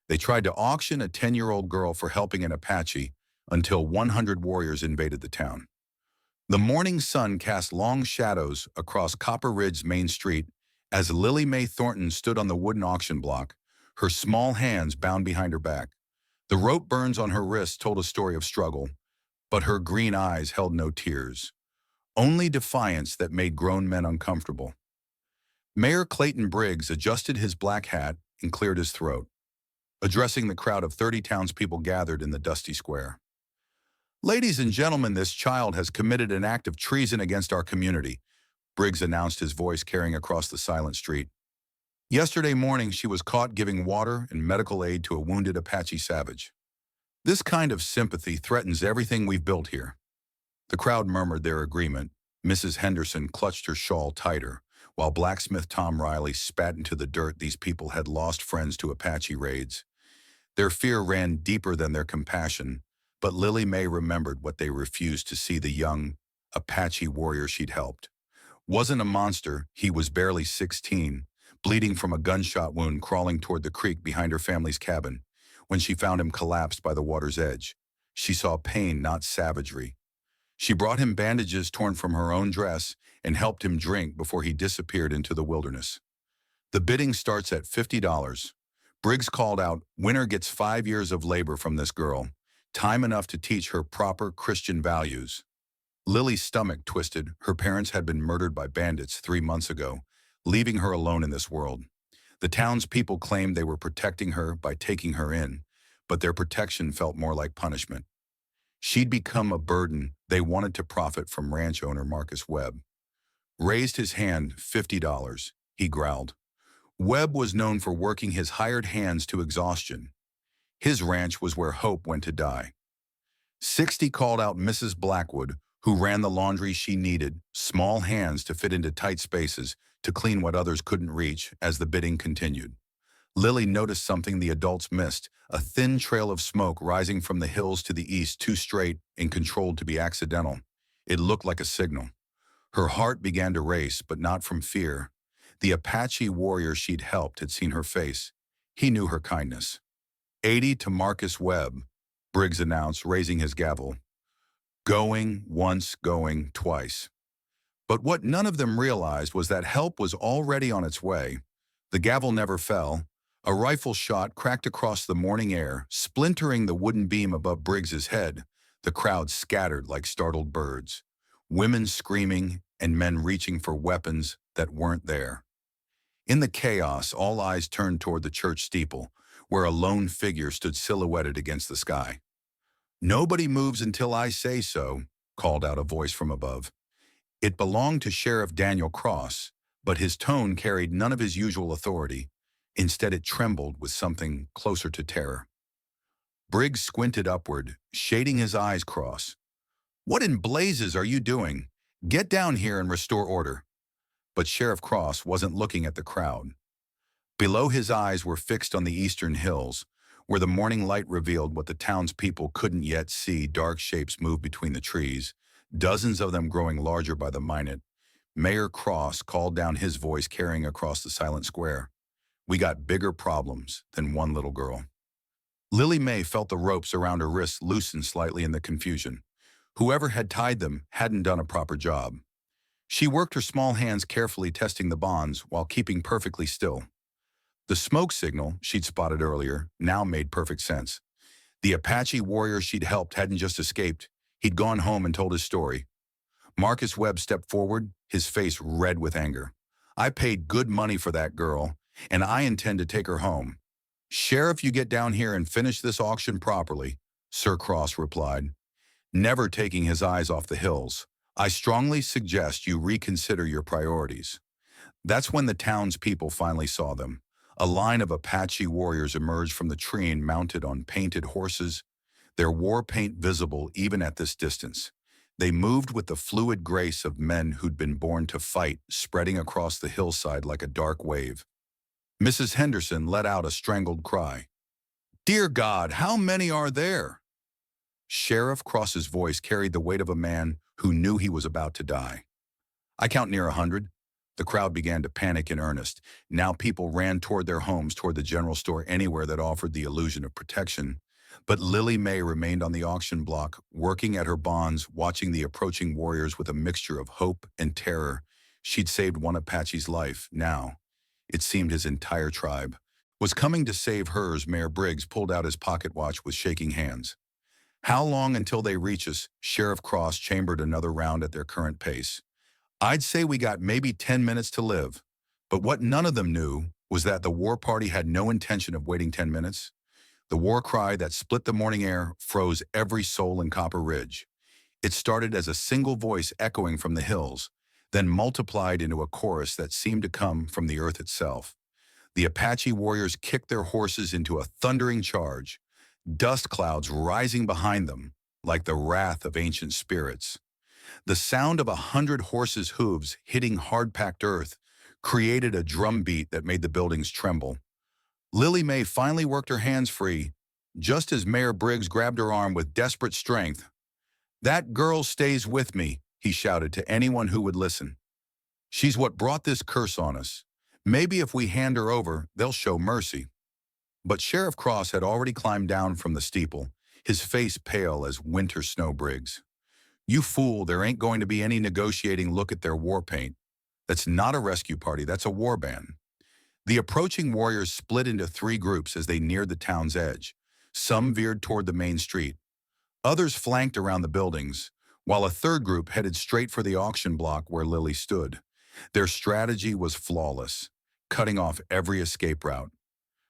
They tried to auction a 10-year-old girl for helping an Apache until 100 warriors invaded the town. The morning sun cast long shadows across Copper Ridge's main street as Lily Mae Thornton stood on the wooden auction block, her small hands bound behind her back. The rope burns on her wrists told a story of struggle, but her green eyes held no tears, only defiance that made grown men uncomfortable. Mayor Clayton Briggs adjusted his black hat and cleared his throat, addressing the crowd of 30 townspeople gathered in the dusty square. "Ladies and gentlemen, this child has committed an act of treason against our community," Briggs announced, his voice carrying across the silent street. "Yesterday morning, she was caught giving water and medical aid to a wounded Apache savage. This kind of sympathy threatens everything we've built here." The crowd murmured their agreement. Mrs. Henderson clutched her shawl tighter, while blacksmith Tom Riley spat into the dirt. These people had lost friends to Apache raids. Their fear ran deeper than their compassion, but Lily Mae remembered what they refused to see: the young Apache warrior she'd helped wasn't a monster. He was barely 16, bleeding from a gunshot wound, crawling toward the creek behind her family's cabin. When she found him collapsed by the water's edge, she saw pain, not savagery. She brought him bandages torn from her own dress and helped him drink before he disappeared into the wilderness. "The bidding starts at $50. Briggs called out, "Winner gets 5 years of labor from this girl, time enough to teach her proper Christian values." Lily's stomach twisted. Her parents had been murdered by bandits 3 months ago, leaving her alone in this world. The townspeople claimed they were protecting her by taking her in, but their protection felt more like punishment. She'd become a burden. They wanted to profit from ranch owner Marcus Webb. Raised his hand. $50, he growled. Webb was known for working his hired hands to exhaustion. His ranch was where hope went to die. 60, called out Mrs. Blackwood, who ran the laundry. She needed small hands to fit into tight spaces, to clean what others couldn't reach. As the bidding continued, Lily noticed something the adults missed: a thin trail of smoke rising from the hills to the east, too straight and controlled to be accidental. It looked like a signal. Her heart began to race, but not from fear. The Apache warrior she'd helped had seen her face. He knew her kindness. 80 to Marcus Webb, Briggs announced, raising his gavel. Going once, going twice. But what none of them realized was that help was already on its way. The gavel never fell. A rifle shot cracked across the morning air, splintering the wooden beam above Briggs's head. The crowd scattered like startled birds, women screaming and men reaching for weapons that weren't there. In the chaos, all eyes turned toward the church steeple, where a lone figure stood silhouetted against the sky. "Nobody moves until I say so," called out a voice from above. It belonged to Sheriff Daniel Cross, but his tone carried none of his usual authority. Instead, it trembled with something closer to terror. Briggs squinted upward, shading his eyes. "Cross, what in blazes are you doing? Get down here and restore order." But Sheriff Cross wasn't looking at the crowd. Below, his eyes were fixed on the eastern hills, where the morning light revealed what the townspeople couldn't yet see. Dark shapes moved between the trees, dozens of them growing larger by the minute. Mayor Cross called down, his voice carrying across the silent square. "We got bigger problems than one little girl." Lily Mae felt the ropes around her wrists loosen slightly in the confusion. Whoever had tied them hadn't done a proper job. She worked her small hands carefully, testing the bonds while keeping perfectly still. The smoke signal she'd spotted earlier now made perfect sense. The Apache warrior she'd helped hadn't just escaped. He'd gone home and told his story. Marcus Webb stepped forward, his face red with anger. "I paid good money for that girl, and I intend to take her home." "Sheriff, you get down here and finish this auction properly," Sir Cross replied, never taking his eyes off the hills. "I strongly suggest you reconsider your priorities." That's when the townspeople finally saw them. A line of Apache warriors emerged from the tree, mounted on painted horses, their war paint visible even at this distance. They moved with the fluid grace of men who'd been born to fight, spreading across the hillside like a dark wave. Mrs. Henderson let out a strangled cry. "Dear God, how many are there?" Sheriff Cross's voice carried the weight of a man who knew he was about to die. "I count near 100. The crowd began to panic in earnest. Now people ran toward their homes, toward the general store, anywhere that offered the illusion of protection. But Lily May remained on the auction block, working at her bonds, watching the approaching warriors with a mixture of hope and terror. She'd saved one Apache's life. Now, it seemed his entire tribe was coming to save hers. Mayor Briggs pulled out his pocket watch with shaking hands. How long until they reach us? Sheriff Cross chambered another round at their current pace. I'd say we got maybe 10 minutes to live. But what none of them knew was that the war party had no intention of waiting 10 minutes. The war cry that split the morning air froze every soul in Copper Ridge. It started as a single voice echoing from the hills, then multiplied into a chorus that seemed to come from the earth itself. The Apache warriors kicked their horses into a thundering charge, dust clouds rising behind them like the wrath of ancient spirits. The sound of 100 horses' hooves hitting hard-packed earth created a drumbeat that made the buildings tremble. Lily May finally worked her hands free, just as Mayor Briggs grabbed her arm with desperate strength. "That girl stays with me," he shouted to anyone who would listen. "She's what brought this curse on us. Maybe if we hand her over, they'll show mercy." But Sheriff Cross had already climbed down from the steeple, his face pale as winter snow. "Briggs, you fool, there ain't going to be any negotiating. Look at their war paint. That's not a rescue party, that's a war band." The approaching warriors split into three groups as they neared the town's edge. Some veered toward the main street. Others flanked around the buildings, while a third group headed straight for the auction block where Lily stood. Their strategy was flawless, cutting off every escape route.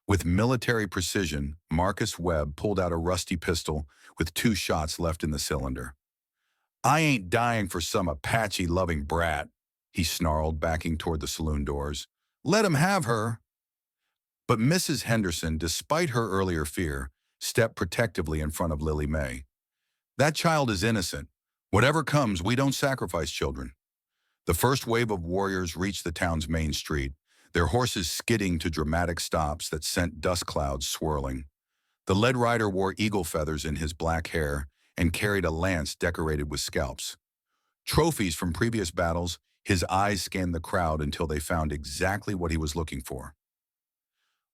With military precision, Marcus Webb pulled out a rusty pistol with 2 shots left in the cylinder. "I ain't dying for some Apache-loving brat," he snarled, backing toward the saloon doors. "Let him have her." But Mrs. Henderson, despite her earlier fear, stepped protectively in front of Lily May. "That child is innocent. Whatever comes, we don't sacrifice children." The first wave of warriors reached the town's main street, their horses skidding to dramatic stops that sent dust clouds swirling. The lead rider wore eagle feathers in his black hair and carried a lance decorated with scalps. Trophies from previous battles, his eyes scanned the crowd until they found exactly what he was looking for.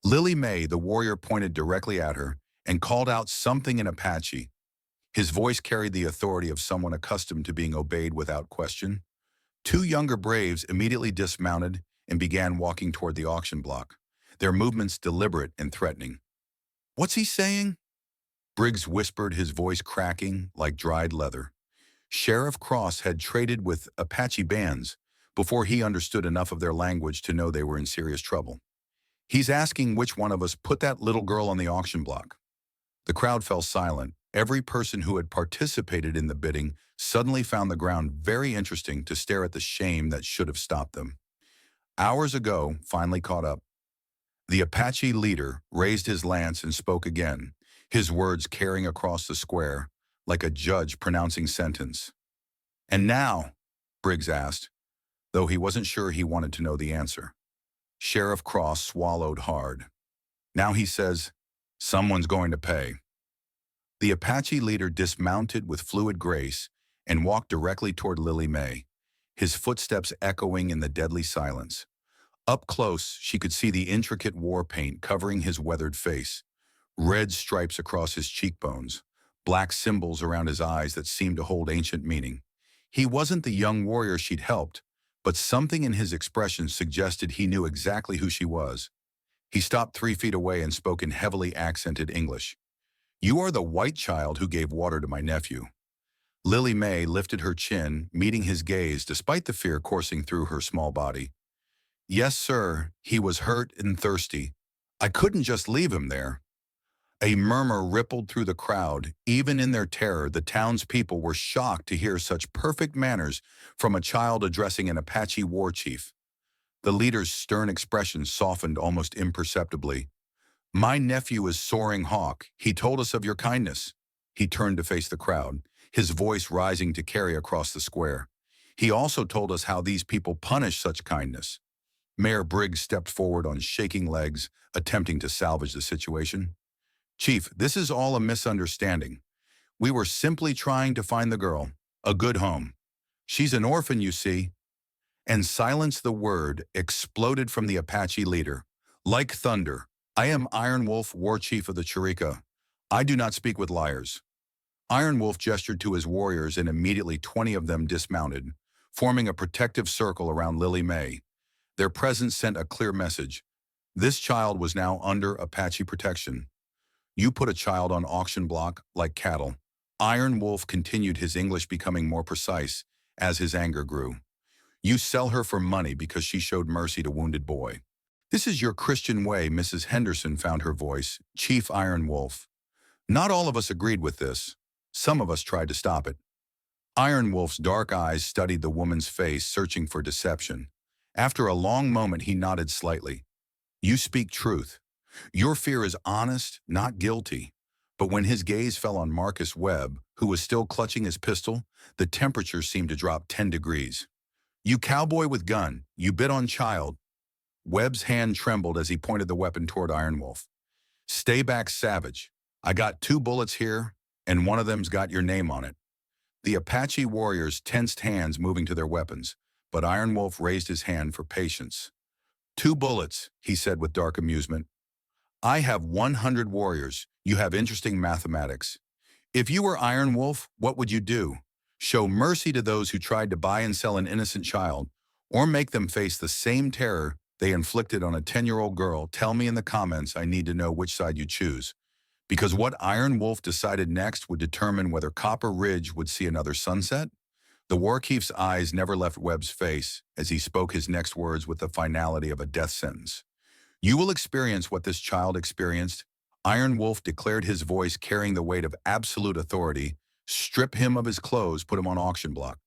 Lily May, the warrior, pointed directly at her and called out something in Apache. His voice carried the authority of someone accustomed to being obeyed without question. 2 younger braves immediately dismounted and began walking toward the auction block, their movements deliberate and threatening. "What's he saying?" Briggs whispered, his voice cracking like dried leather. Sheriff Cross had traded with Apache bands before he understood enough of their language to know they were in serious trouble. "He's asking which one of us put that little girl on the auction block." The crowd fell silent. Every person who had participated in the bidding suddenly found the ground very interesting to stare at the shame that should have stopped them. Hours ago, finally caught up. The Apache leader raised his lance and spoke again, his words carrying across the square like a judge pronouncing sentence. "And now?" Briggs asked, though he wasn't sure he wanted to know the answer. Sheriff Cross swallowed hard. "Now," he says, "someone's going to pay." The Apache leader dismounted with fluid grace and walked directly toward Lily May, his footsteps echoing in the deadly silence. Up close, she could see the intricate war paint covering his weathered face, red stripes across his cheekbones, black symbols around his eyes that seemed to hold ancient meaning. He wasn't the young warrior she'd helped, but something in his expression suggested he knew exactly who she was. He stopped 3 feet away and spoke in heavily accented English. "You are the white child who gave water to my nephew." Lily May lifted her chin, meeting his gaze despite the fear coursing through her small body. "Yes, sir, he was hurt and thirsty. I couldn't just leave him there." A murmur rippled through the crowd. Even in their terror, the townspeople were shocked to hear such perfect manners from a child addressing an Apache war chief. The leader's stern expression softened almost imperceptibly. "My nephew is Soaring Hawk. He told us of your kindness." He turned to face the crowd, his voice rising to carry across the square. "He also told us how these people punish such kindness." Mayor Briggs stepped forward on shaking legs, attempting to salvage the situation. "Chief, this is all a misunderstanding. We were simply trying to find the girl a good home. She's an orphan, you see, and silence the word exploded from the Apache leader. Like thunder, I am Iron Wolf, war chief of the Chirika. I do not speak with liars. Iron Wolf gestured to his warriors and immediately 20 of them dismounted, forming a protective circle around Lily May. Their presence sent a clear message. This child was now under Apache protection. You put a child on auction block like cattle. Iron Wolf continued, his English becoming more precise as his anger grew. You sell her for money because she showed mercy to wounded boy. This is your Christian way, Mrs. Henderson found her voice, Chief Iron Wolf. Not all of us agreed with this. Some of us tried to stop it. Iron Wolf's dark eyes studied the woman's face, searching for deception. After a long moment, he nodded slightly. You speak truth. Your fear is honest, not guilty. But when his gaze fell on Marcus Webb, who was still clutching his pistol, the temperature seemed to drop 10 degrees. You cowboy with gun, you bit on child. Webb's hand trembled as he pointed the weapon toward Iron Wolf. Stay back, savage. I got 2 bullets here, and one of them's got your name on it. The Apache warriors tensed hands, moving to their weapons, but Iron Wolf raised his hand for patience. 2 bullets, he said with dark amusement. I have 100 warriors. You have interesting mathematics. If you were Iron Wolf, what would you do? Show mercy to those who tried to buy and sell an innocent child, or make them face the same terror they inflicted on a 10-year-old girl? Tell me in the comments. I need to know which side you choose. Because what Iron Wolf decided next would determine whether Copper Ridge would see another sunset. The Warchief's eyes never left Webb's face as he spoke his next words with the finality of a death sentence. You will experience what this child experienced. Iron Wolf declared, his voice carrying the weight of absolute authority. Strip him of his clothes, put him on auction block.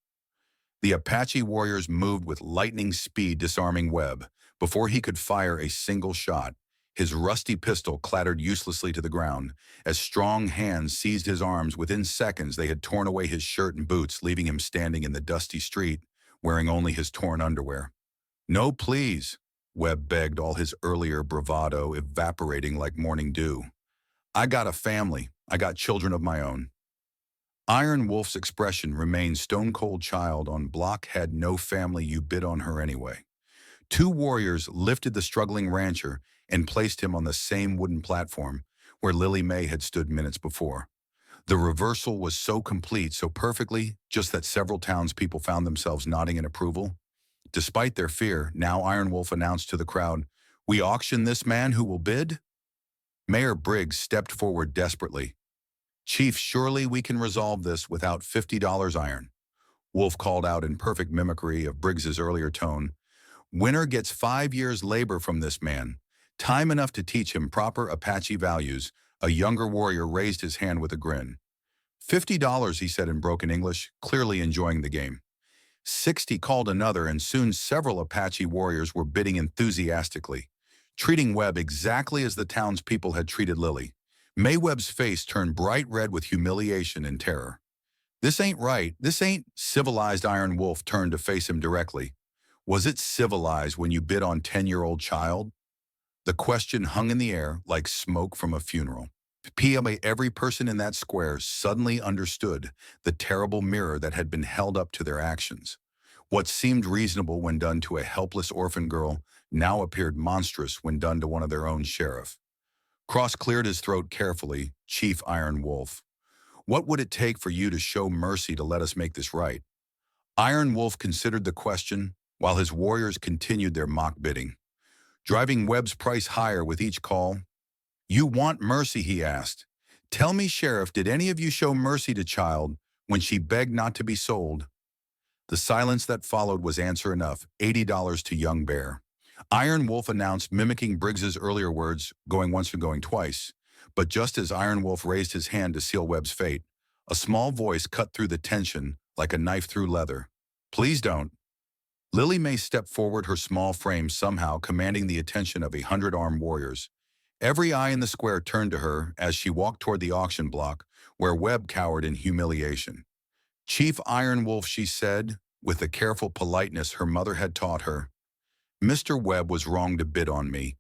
The Apache warriors moved with lightning speed, disarming Webb. Before he could fire a single shot, his rusty pistol clattered uselessly to the ground. As strong hands seized his arms, within seconds they had torn away his shirt and boots, leaving him standing in the dusty street, wearing only his torn underwear. No, please, Webb begged, all his earlier bravado evaporating like morning dew. I got a family. I got children of my own. Iron Wolf's expression remained stone-cold. Child on block had no family. You bid on her anyway. 2 warriors lifted the struggling rancher and placed him on the same wooden platform where Lily May had stood minutes before. The reversal was so complete, so perfectly, just that several townspeople found themselves nodding in approval. Despite their fear, now Iron Wolf announced to the crowd, "We auction this man who will bid?" Mayor Briggs stepped forward desperately. "Chief, surely we can resolve this without $50, Iron." Wolf called out in perfect mimicry of Briggs's earlier tone. "Winner gets 5 years' labor from this man. Time enough to teach him proper Apache values." A younger warrior raised his hand with a grin. $50, he said in broken English, clearly enjoying the game. 60, called another, and soon several Apache warriors were bidding enthusiastically, treating Webb exactly as the townspeople had treated Lily. May Webb's face turned bright red with humiliation and terror. "This ain't right. This ain't civilized." Iron Wolf turned to face him directly. "Was it civilized when you bid on 10-year-old child?" The question hung in the air like smoke from a funeral. PMA, every person in that square suddenly understood the terrible mirror that had been held up to their actions. What seemed reasonable when done to a helpless orphan girl now appeared monstrous when done to one of their own sheriff. Cross cleared his throat carefully. "Chief Iron Wolf, what would it take for you to show mercy to let us make this right?" Iron Wolf considered the question while his warriors continued their mock bidding, driving Webb's price higher with each call. "You want mercy?" he asked. "Tell me, Sheriff, did any of you show mercy to child when she begged not to be sold?" The silence that followed was answer enough. $80 to young bear. Iron Wolf announced, mimicking Briggs's earlier words, going once and going twice. But just as Iron Wolf raised his hand to seal Webb's fate, a small voice cut through the tension like a knife through leather. "Please don't." Lily May stepped forward, her small frame somehow commanding the attention of 100 armed warriors. Every eye in the square turned to her as she walked toward the auction block, where Webb cowered in humiliation. "Chief Iron Wolf," she said, with the careful politeness her mother had taught her, "Mr. Webb was wrong to bid on me,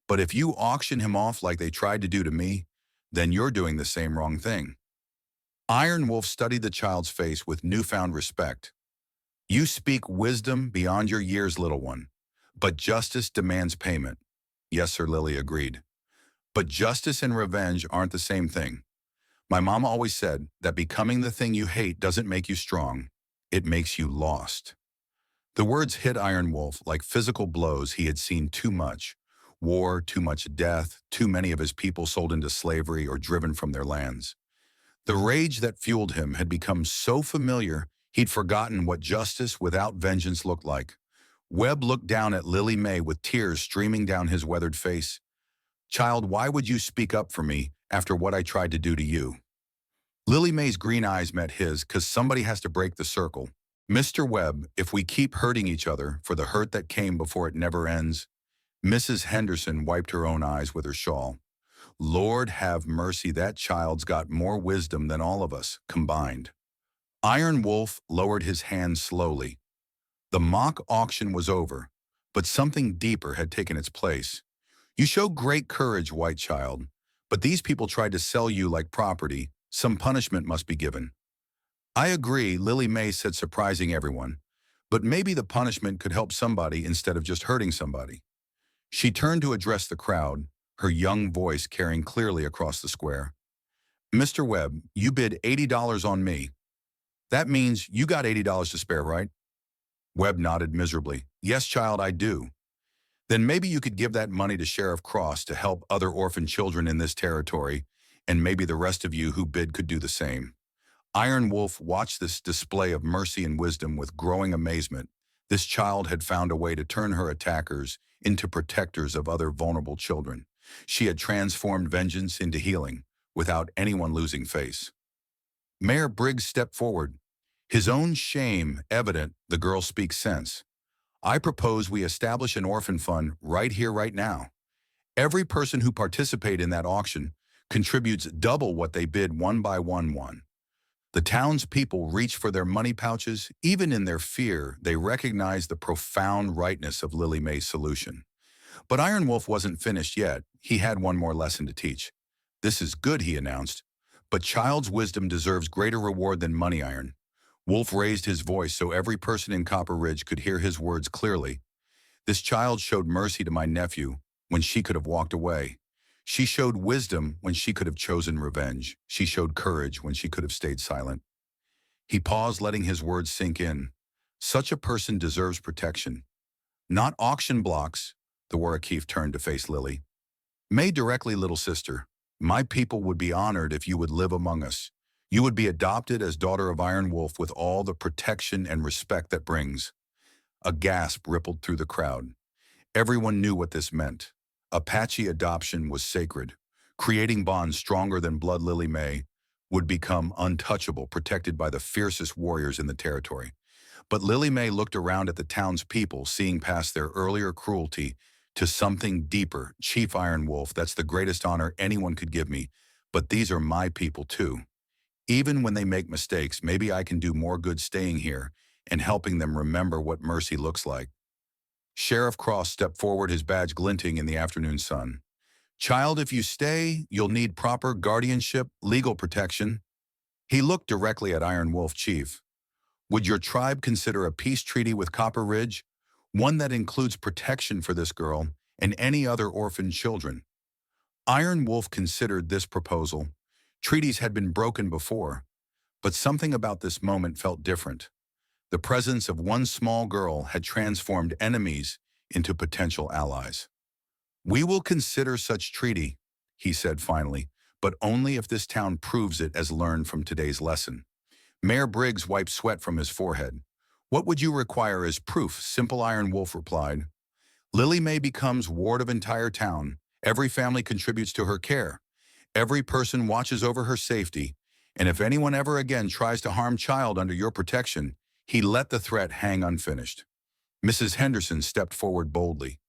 but if you auction him off like they tried to do to me, then you're doing the same wrong thing." Iron Wolf studied the child's face with newfound respect. You speak wisdom beyond your years, little one. But justice demands payment. Yes, sir, Lily agreed. But justice and revenge aren't the same thing. My mom always said that becoming the thing you hate doesn't make you strong. It makes you lost. The words hit Iron Wolf like physical blows he had seen too much. War, too much death, too many of his people sold into slavery or driven from their lands. The rage that fueled him had become so familiar he'd forgotten what justice without vengeance looked like. Webb looked down at Lily May with tears streaming down his weathered face. Child, why would you speak up for me after what I tried to do to you? Lily May's green eyes met his, 'cause somebody has to break the circle. Mr. Webb, if we keep hurting each other for the hurt that came before it never ends. Mrs. Henderson wiped her own eyes with her shawl. Lord have mercy, that child's got more wisdom than all of us combined. Iron Wolf lowered his hand slowly. The mock auction was over, but something deeper had taken its place. You show great courage, white child, but these people tried to sell you like property. Some punishment must be given. I agree, Lily May said, surprising everyone, but maybe the punishment could help somebody instead of just hurting somebody. She turned to address the crowd, her young voice carrying clearly across the square. Mr. Webb, you bid $80 on me. That means you got $80 to spare, right? Webb nodded miserably. Yes, child, I do. Then maybe you could give that money to Sheriff Cross to help other orphan children in this territory, and maybe the rest of you who bid could do the same. Iron Wolf watched this display of mercy and wisdom with growing amazement. This child had found a way to turn her attackers into protectors of other vulnerable children. She had transformed vengeance into healing, without anyone losing face. Mayor Briggs stepped forward. His own shame evident, the girl speaks sense. I propose we establish an orphan fund right here, right now. Every person who participated in that auction contributes double what they bid one by one. The townspeople reach for their money pouches. Even in their fear, they recognize the profound rightness of Lily May's solution. But Iron Wolf wasn't finished yet. He had one more lesson to teach. This is good, he announced, but child's wisdom deserves greater reward than money, Iron. Wolf raised his voice so every person in Copper Ridge could hear his words clearly. This child showed mercy to my nephew when she could have walked away. She showed wisdom when she could have chosen revenge. She showed courage when she could have stayed silent. He paused, letting his words sink in. Such a person deserves protection. Not auction blocks. The Warrakeef turned to face Lily. May directly, little sister. My people would be honored if you would live among us. You would be adopted as daughter of Iron Wolf with all the protection and respect that brings. A gasp rippled through the crowd. Everyone knew what this meant. Apache adoption was sacred. Creating bonds stronger than blood. Lily May would become untouchable, protected by the fiercest warriors in the territory. But Lily May looked around at the townspeople, seeing past their earlier cruelty to something deeper. Chief Iron Wolf, that's the greatest honor anyone could give me, but these are my people too. Even when they make mistakes, maybe I can do more good staying here and helping them remember what mercy looks like. Sheriff Cross stepped forward, his badge glinting in the afternoon sun. Child, if you stay, you'll need proper guardianship, legal protection. He looked directly at Iron Wolf Chief. Would your tribe consider a peace treaty with Copper Ridge? One that includes protection for this girl and any other orphaned children. Iron Wolf considered this proposal. Treaties had been broken before, but something about this moment felt different. The presence of one small girl had transformed enemies into potential allies. We will consider such treaty, he said finally, but only if this town proves it as learned from today's lesson. Mayor Briggs wiped sweat from his forehead. What would you require as proof? Simple, Iron Wolf replied. Lily May becomes ward of entire town. Every family contributes to her care. Every person watches over her safety. And if anyone ever again tries to harm child under your protection, he let the threat hang unfinished. Mrs. Henderson stepped forward boldly.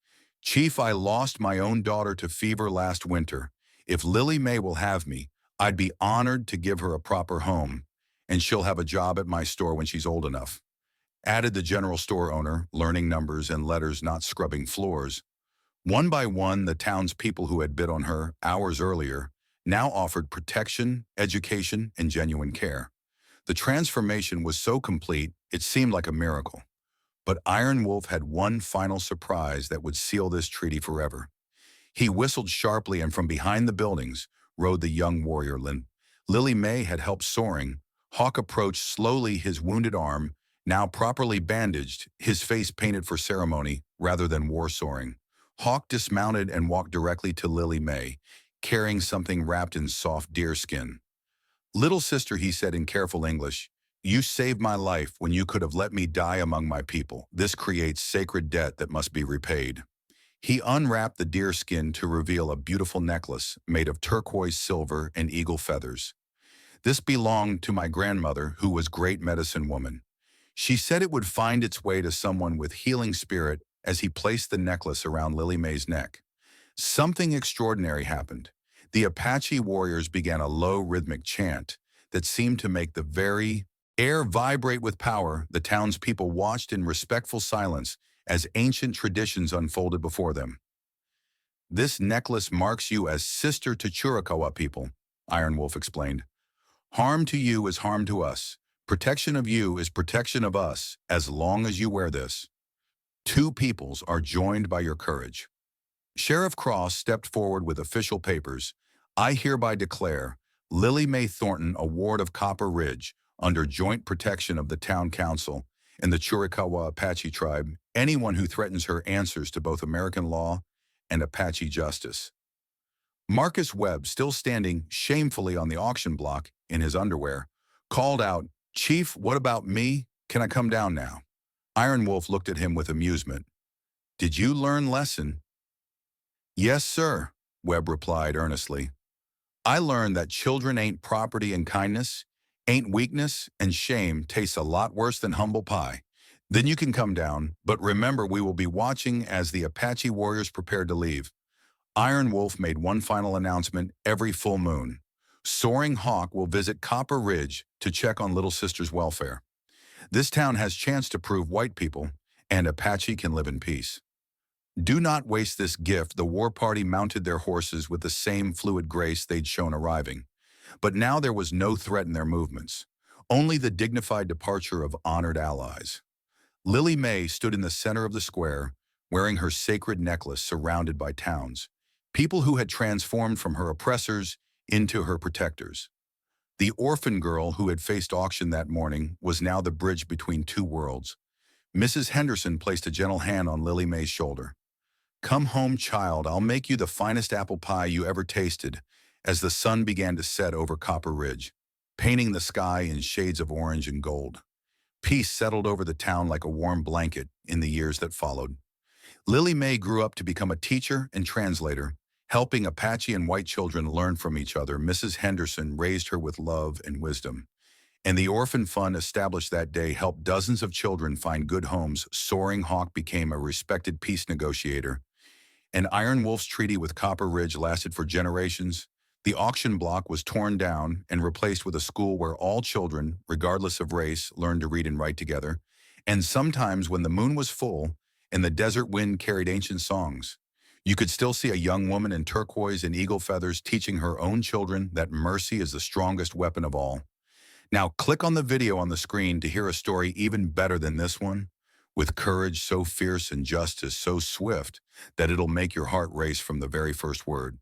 Chief, I lost my own daughter to fever last winter. If Lily May will have me, I'd be honored to give her a proper home, and she'll have a job at my store when she's old enough. Added the general store owner, learning numbers and letters, not scrubbing floors. One by one, the townspeople who had bid on her hours earlier now offered protection, education, and genuine care. The transformation was so complete, it seemed like a miracle. But Iron Wolf had one final surprise that would seal this treaty forever. He whistled sharply, and from behind the buildings rode the young warrior. Lily May had helped soaring. Hawk approached slowly, his wounded arm, now properly bandaged, his face painted for ceremony rather than war soaring. Hawk dismounted and walked directly to Lily May, carrying something wrapped in soft deerskin. "Little sister," he said in careful English, "you saved my life when you could have let me die among my people. This creates sacred debt that must be repaid." He unwrapped the deerskin to reveal a beautiful necklace made of turquoise silver and eagle feathers. "This belonged to my grandmother, who was great medicine woman. She said it would find its way to someone with healing spirit." As he placed the necklace around Lily May's neck, something extraordinary happened. The Apache warriors began a low rhythmic chant that seemed to make the very air vibrate with power. The townspeople watched in respectful silence as ancient traditions unfolded before them. "This necklace marks you as sister to Chiricahua people," Iron Wolf explained. "Harm to you is harm to us. Protection of you is protection of us as long as you wear this. Two peoples are joined by your courage." Sheriff Cross stepped forward with official papers. "I hereby declare Lily May Thornton a ward of Copper Ridge under joint protection of the town council and the Chiricahua Apache tribe. Anyone who threatens her answers to both American law and Apache justice." Marcus Webb, still standing shamefully on the auction block in his underwear, called out, "Chief, what about me? Can I come down now?" Iron Wolf looked at him with amusement. "Did you learn lesson?" "Yes, sir," Webb replied earnestly. "I learned that children ain't property, and kindness ain't weakness, and shame tastes a lot worse than humble pie. Then you can come down, but remember we will be watching as the Apache warriors prepare to leave." Iron Wolf made one final announcement every full moon. Soaring Hawk will visit Copper Ridge to check on Little Sister's welfare. This town has chance to prove white people and Apache can live in peace. Do not waste this gift. The war party mounted their horses with the same fluid grace they'd shown arriving. But now there was no threat in their movements, only the dignified departure of honored allies. Lily May stood in the center of the square, wearing her sacred necklace surrounded by towns, people who had transformed from her oppressors into her protectors. The orphan girl who had faced auction that morning was now the bridge between two worlds. Mrs. Henderson placed a gentle hand on Lily May's shoulder. "Come home, child. I'll make you the finest apple pie you ever tasted," as the sun began to set over Copper Ridge, painting the sky in shades of orange and gold. Peace settled over the town like a warm blanket in the years that followed. Lily May grew up to become a teacher and translator, helping Apache and white children learn from each other. Mrs. Henderson raised her with love and wisdom, and the Orphan Fund established that day helped dozens of children find good homes. Soaring Hawk became a respected peace negotiator, and Iron Wolf's treaty with Copper Ridge lasted for generations. The auction block was torn down and replaced with a school where all children, regardless of race, learned to read and write together. And sometimes when the moon was full and the desert wind carried ancient songs, you could still see a young woman in turquoise and eagle feathers teaching her own children that mercy is the strongest weapon of all. Now click on the video on the screen to hear a story even better than this one, with courage so fierce and justice so swift that it'll make your heart race from the very first word.